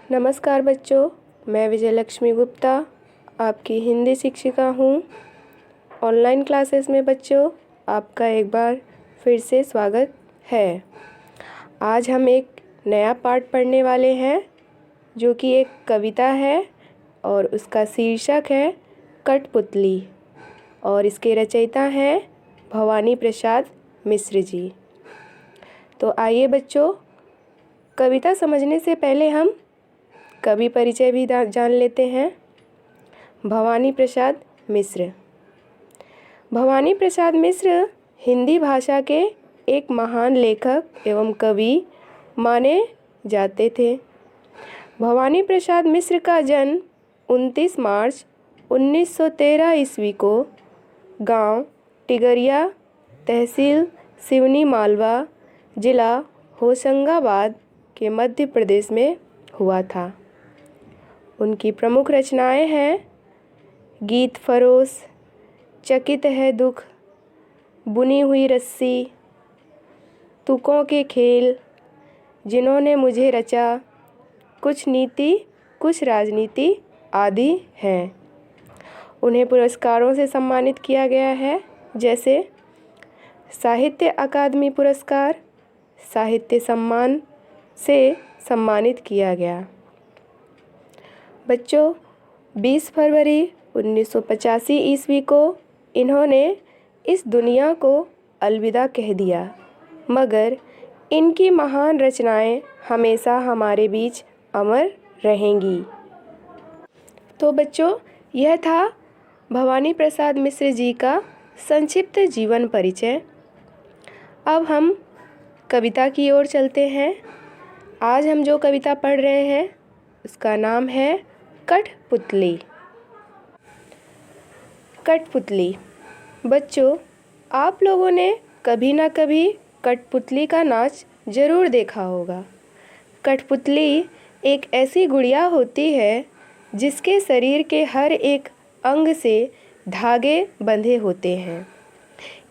नमस्कार बच्चों, मैं विजयलक्ष्मी गुप्ता आपकी हिंदी शिक्षिका हूँ। ऑनलाइन क्लासेस में बच्चों आपका एक बार फिर से स्वागत है। आज हम एक नया पाठ पढ़ने वाले हैं जो कि एक कविता है और उसका शीर्षक है कठपुतली और इसके रचयिता हैं भवानी प्रसाद मिश्र जी। तो आइए बच्चों, कविता समझने से पहले हम कवि परिचय भी जान लेते हैं। भवानी प्रसाद मिश्र। भवानी प्रसाद मिश्र हिंदी भाषा के एक महान लेखक एवं कवि माने जाते थे। भवानी प्रसाद मिश्र का जन्म 29 मार्च 1913 ईस्वी को गांव टिगरिया, तहसील सिवनी मालवा, जिला होशंगाबाद के मध्य प्रदेश में हुआ था। उनकी प्रमुख रचनाएं हैं गीत फरोश, चकित है दुख, बुनी हुई रस्सी, तुकों के खेल, जिन्होंने मुझे रचा, कुछ नीति कुछ राजनीति आदि हैं। उन्हें पुरस्कारों से सम्मानित किया गया है, जैसे साहित्य अकादमी पुरस्कार, साहित्य सम्मान से सम्मानित किया गया। बच्चों, 20 फरवरी 1985 ईस्वी को इन्होंने इस दुनिया को अलविदा कह दिया, मगर इनकी महान रचनाएं हमेशा हमारे बीच अमर रहेंगी। तो बच्चों, यह था भवानी प्रसाद मिश्र जी का संक्षिप्त जीवन परिचय। अब हम कविता की ओर चलते हैं। आज हम जो कविता पढ़ रहे हैं उसका नाम है कठपुतली। कठपुतली। बच्चों, आप लोगों ने कभी ना कभी कठपुतली का नाच ज़रूर देखा होगा। कठपुतली एक ऐसी गुड़िया होती है जिसके शरीर के हर एक अंग से धागे बंधे होते हैं।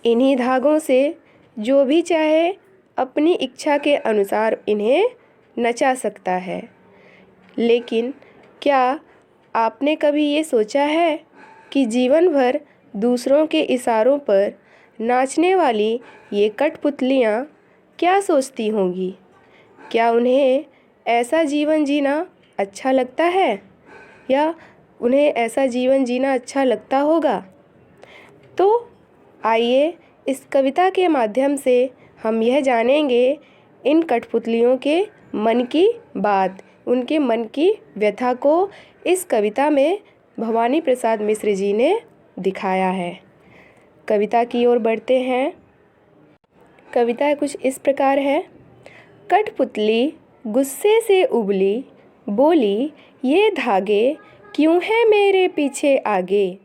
इन्हीं धागों से जो भी चाहे अपनी इच्छा के अनुसार इन्हें नचा सकता है। लेकिन क्या आपने कभी ये सोचा है कि जीवन भर दूसरों के इशारों पर नाचने वाली ये कठपुतलियाँ क्या सोचती होंगी? क्या उन्हें ऐसा जीवन जीना अच्छा लगता है या उन्हें ऐसा जीवन जीना अच्छा लगता होगा? तो आइए इस कविता के माध्यम से हम यह जानेंगे इन कठपुतलियों के मन की बात, उनके मन की व्यथा को इस कविता में भवानी प्रसाद मिश्र जी ने दिखाया है। कविता की ओर बढ़ते हैं। कविता कुछ इस प्रकार है। कठपुतली गुस्से से उबली, बोली ये धागे क्यों हैं मेरे पीछे आगे,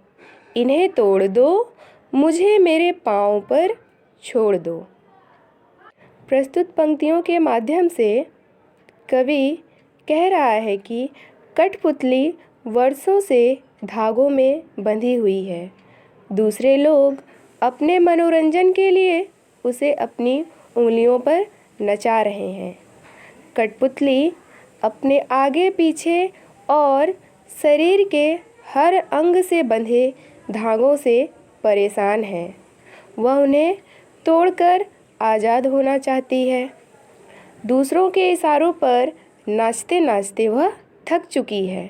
इन्हें तोड़ दो, मुझे मेरे पाँव पर छोड़ दो। प्रस्तुत पंक्तियों के माध्यम से कवि कह रहा है कि कठपुतली वर्षों से धागों में बंधी हुई है। दूसरे लोग अपने मनोरंजन के लिए उसे अपनी उंगलियों पर नचा रहे हैं। कठपुतली अपने आगे पीछे और शरीर के हर अंग से बंधे धागों से परेशान है। वह उन्हें तोड़कर आज़ाद होना चाहती है। दूसरों के इशारों पर नाचते नाचते वह थक चुकी है।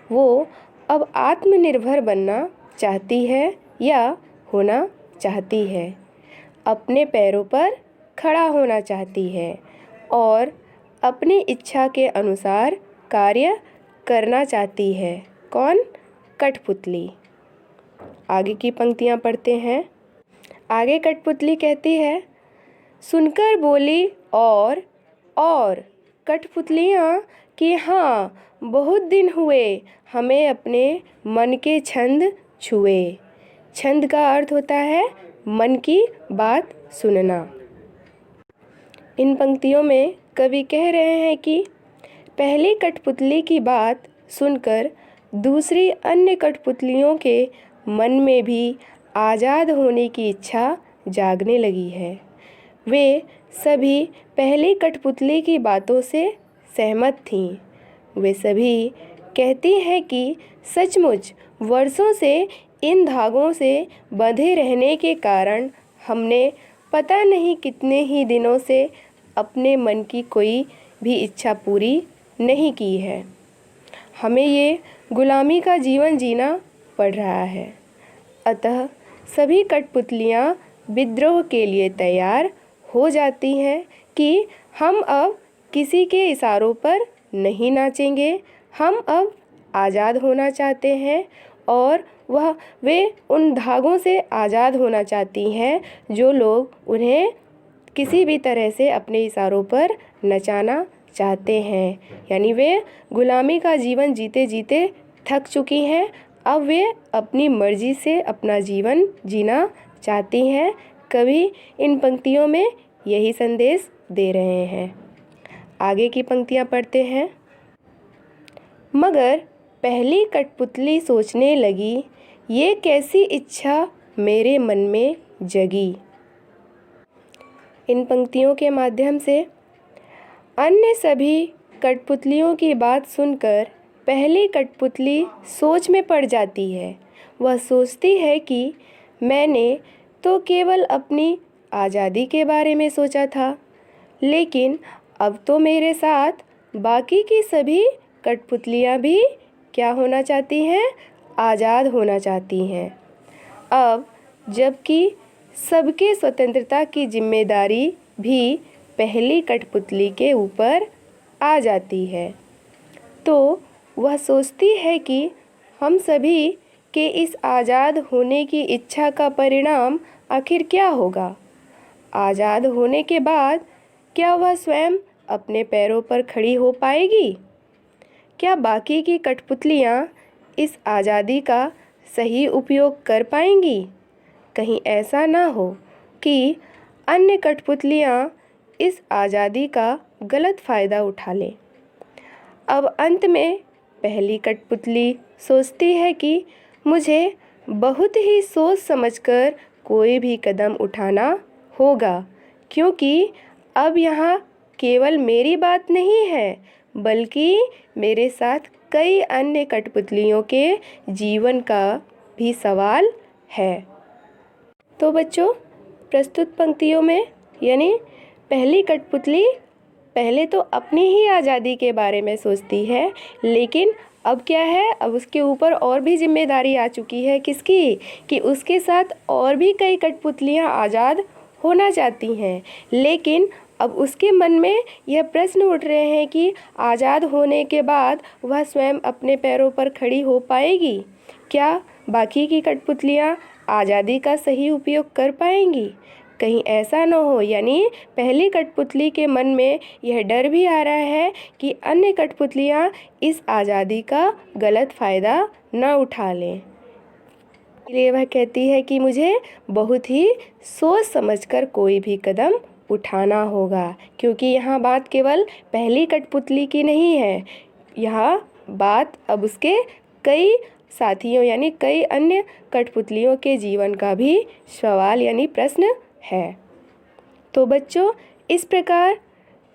वो अब आत्मनिर्भर बनना चाहती है या होना चाहती है। अपने पैरों पर खड़ा होना चाहती है और अपनी इच्छा के अनुसार कार्य करना चाहती है। कौन? कठपुतली। आगे की पंक्तियाँ पढ़ते हैं। आगे कठपुतली कहती है, सुनकर बोली और कठपुतलियाँ कि हाँ, बहुत दिन हुए हमें अपने मन के छंद छुए। छंद का अर्थ होता है मन की बात सुनना। इन पंक्तियों में कवि कह रहे हैं कि पहली कठपुतली की बात सुनकर दूसरी अन्य कठपुतलियों के मन में भी आज़ाद होने की इच्छा जागने लगी है। वे सभी पहली कठपुतली की बातों से सहमत थीं। वे सभी कहती हैं कि सचमुच वर्षों से इन धागों से बंधे रहने के कारण हमने पता नहीं कितने ही दिनों से अपने मन की कोई भी इच्छा पूरी नहीं की है। हमें ये गुलामी का जीवन जीना पड़ रहा है। अतः सभी कठपुतलियाँ विद्रोह के लिए तैयार हो जाती हैं कि हम अब किसी के इशारों पर नहीं नाचेंगे, हम अब आज़ाद होना चाहते हैं और वे उन धागों से आज़ाद होना चाहती हैं जो लोग उन्हें किसी भी तरह से अपने इशारों पर नचाना चाहते हैं। यानी वे गुलामी का जीवन जीते जीते थक चुकी हैं, अब वे अपनी मर्जी से अपना जीवन जीना चाहती हैं। कवि इन पंक्तियों में यही संदेश दे रहे हैं। आगे की पंक्तियाँ पढ़ते हैं। मगर पहली कठपुतली सोचने लगी, ये कैसी इच्छा मेरे मन में जगी। इन पंक्तियों के माध्यम से अन्य सभी कठपुतलियों की बात सुनकर पहली कठपुतली सोच में पड़ जाती है। वह सोचती है कि मैंने तो केवल अपनी आज़ादी के बारे में सोचा था, लेकिन अब तो मेरे साथ बाकी की सभी कठपुतलियाँ भी क्या होना चाहती हैं? आज़ाद होना चाहती हैं। अब जबकि सबके स्वतंत्रता की जिम्मेदारी भी पहली कठपुतली के ऊपर आ जाती है, तो वह सोचती है कि हम सभी के इस आज़ाद होने की इच्छा का परिणाम आखिर क्या होगा। आज़ाद होने के बाद क्या वह स्वयं अपने पैरों पर खड़ी हो पाएगी? क्या बाकी की कठपुतलियाँ इस आज़ादी का सही उपयोग कर पाएंगी? कहीं ऐसा ना हो कि अन्य कठपुतलियाँ इस आज़ादी का गलत फ़ायदा उठा लें। अब अंत में पहली कठपुतली सोचती है कि मुझे बहुत ही सोच समझकर कोई भी कदम उठाना होगा, क्योंकि अब यहाँ केवल मेरी बात नहीं है, बल्कि मेरे साथ कई अन्य कठपुतलियों के जीवन का भी सवाल है। तो बच्चों, प्रस्तुत पंक्तियों में यानी पहली कठपुतली पहले तो अपनी ही आज़ादी के बारे में सोचती है, लेकिन अब क्या है, अब उसके ऊपर और भी जिम्मेदारी आ चुकी है। किसकी? कि उसके साथ और भी कई कठपुतलियाँ आज़ाद होना चाहती हैं, लेकिन अब उसके मन में यह प्रश्न उठ रहे हैं कि आज़ाद होने के बाद वह स्वयं अपने पैरों पर खड़ी हो पाएगी? क्या बाकी की कठपुतलियाँ आज़ादी का सही उपयोग कर पाएंगी? कहीं ऐसा न हो, यानी पहली कठपुतली के मन में यह डर भी आ रहा है कि अन्य कठपुतलियाँ इस आज़ादी का गलत फ़ायदा न उठा लें। इसलिए वह कहती है कि मुझे बहुत ही सोच समझकर कोई भी कदम उठाना होगा, क्योंकि यहाँ बात केवल पहली कठपुतली की नहीं है, यहाँ बात अब उसके कई साथियों यानी कई अन्य कठपुतलियों के जीवन का भी सवाल यानी प्रश्न है। तो बच्चों, इस प्रकार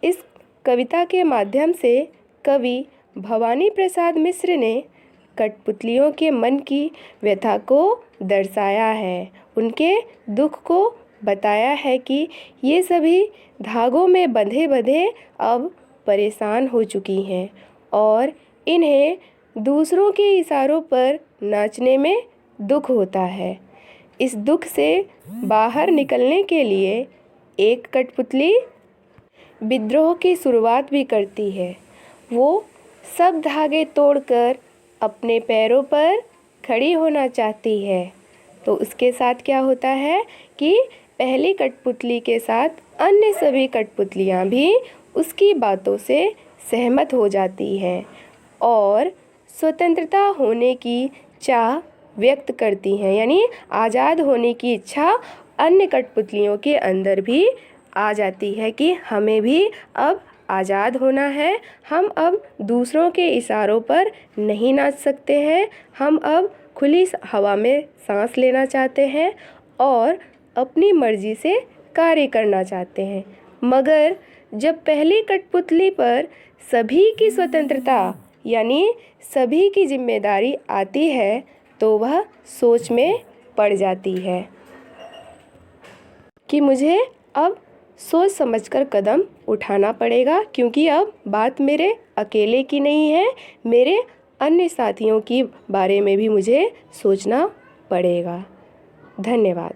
इस कविता के माध्यम से कवि भवानी प्रसाद मिश्र ने कठपुतलियों के मन की व्यथा को दर्शाया है, उनके दुख को बताया है कि ये सभी धागों में बंधे बंधे अब परेशान हो चुकी हैं और इन्हें दूसरों के इशारों पर नाचने में दुख होता है। इस दुख से बाहर निकलने के लिए एक कठपुतली विद्रोह की शुरुआत भी करती है। वो सब धागे तोड़कर अपने पैरों पर खड़ी होना चाहती है। तो उसके साथ क्या होता है कि पहली कठपुतली के साथ अन्य सभी कठपुतलियाँ भी उसकी बातों से सहमत हो जाती हैं और स्वतंत्रता होने की चाह व्यक्त करती हैं, यानी आज़ाद होने की इच्छा अन्य कठपुतलियों के अंदर भी आ जाती है कि हमें भी अब आज़ाद होना है, हम अब दूसरों के इशारों पर नहीं नाच सकते हैं, हम अब खुली हवा में सांस लेना चाहते हैं और अपनी मर्जी से कार्य करना चाहते हैं। मगर जब पहली कठपुतली पर सभी की स्वतंत्रता यानी सभी की जिम्मेदारी आती है तो वह सोच में पड़ जाती है कि मुझे अब सोच समझकर कदम उठाना पड़ेगा, क्योंकि अब बात मेरे अकेले की नहीं है, मेरे अन्य साथियों की बारे में भी मुझे सोचना पड़ेगा। धन्यवाद।